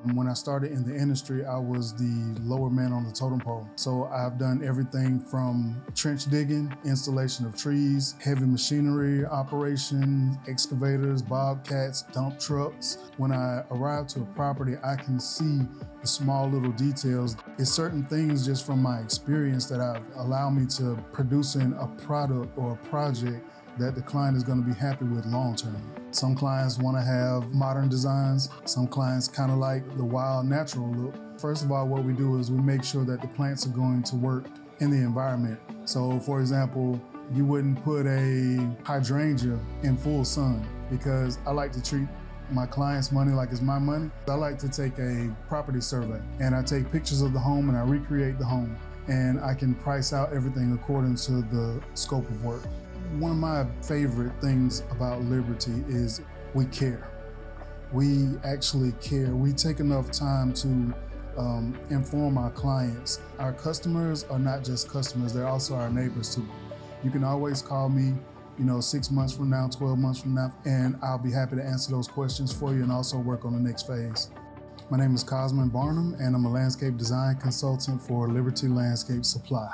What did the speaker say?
When I started in the industry, I was the lower man on the totem pole. So I've done everything from trench digging, installation of trees, heavy machinery operation, excavators, bobcats, dump trucks. When I arrive to a property, I can see the small little details. It's certain things just from my experience that have allowed me to producing a product or a project that the client is going to be happy with long term. Some clients want to have modern designs. Some clients kind of like the wild, natural look. First of all, what we do is we make sure that the plants are going to work in the environment. So for example, you wouldn't put a hydrangea in full sun because I like to treat my clients' money like it's my money. I like to take a property survey and I take pictures of the home and I recreate the home, and I can price out everything according to the scope of work. One of my favorite things about Liberty is we care. We actually care. We take enough time to inform our clients. Our customers are not just customers, they're also our neighbors too. You can always call me, 6 months from now, 12 months from now, and I'll be happy to answer those questions for you and also work on the next phase. My name is Kozman Barnum, and I'm a landscape design consultant for Liberty Landscape Supply.